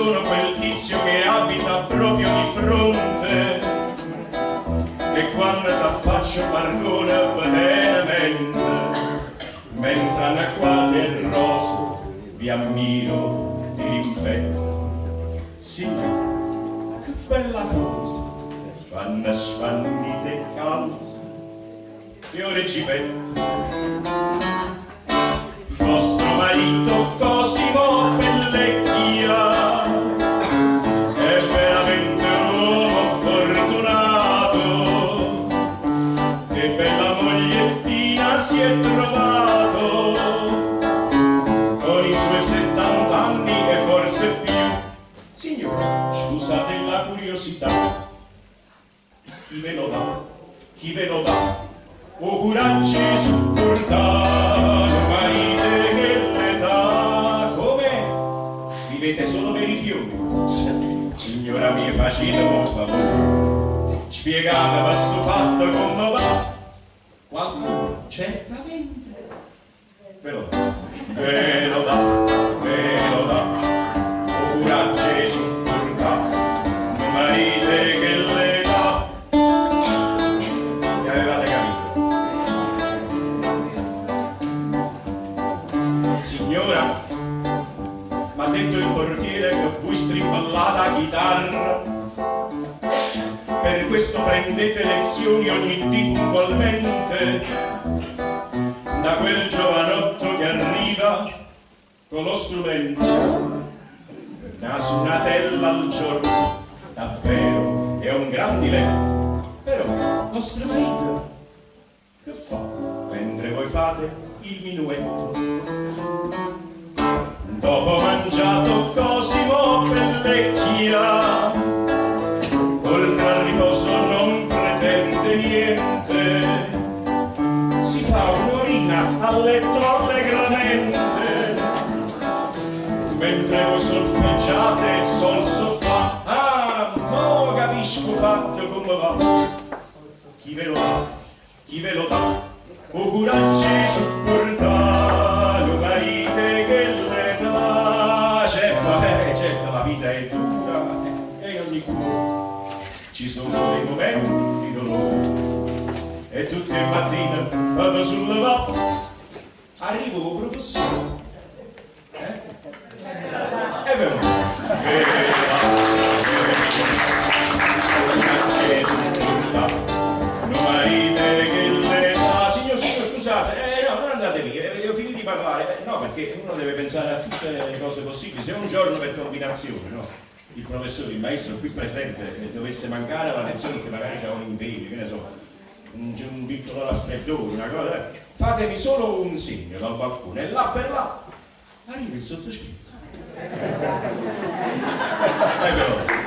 sono quel tizio che abita proprio di fronte, e quando s'affaccia Margona va tenemente, mentre annacquate e rose vi ammiro di rimpetto. Sì, che bella cosa, quando sfannite calze e ore cipette. Vostro marito Cosimo Pellecchia è veramente un uomo fortunato, che bella mogliettina si è trovato, con i suoi 70 anni e forse più. Signore, scusate la curiosità, chi ve lo dà? Chi ve lo dà? O coraggio supportare marite che l'età. Come? Vivete solo per i fiori? Signora mia, facete un favore, spiegatemi sto fatto come va. Qualcuno? Certamente ve lo dà, ve lo dà, ve lo dà. O coraggio supportare marite che l'età. Che avevate capito? Signora, m'ha detto il portiere che voi strimpellate la chitarra, per questo prendete lezioni ogni dì puntualmente da quel giovanotto che arriva con lo strumento. Una suonatella al giorno, davvero è un gran diletto. Però vostro marito che fa mentre voi fate il minuetto? Dopo mangiato Cosimo Pellecchia, oltre al riposo non pretende niente, si fa un'orina a letto allegramente, mentre voi solfeggiate e sol soffà. Ah, mo capisco fatto come va. Chi ve lo dà? Chi ve lo dà? O coraggio di supportare marite che le dà. Certo, la vita è dura e ogni cuore ci sono dei momenti di dolore, e tutte le mattine vado sul lavabo, arrivo con professore. È vero. Signor, scusate, no, non andate via, ho finito di parlare. No, perché uno deve pensare a tutte le cose possibili. Se un giorno per combinazione, no, il professore, il maestro qui presente dovesse mancare alla lezione, che magari c'è un impegno, che ne so, un piccolo raffreddore, una cosa, fatemi solo un segno dal balcone e là per là arriva il sottoscritto. Eccolo.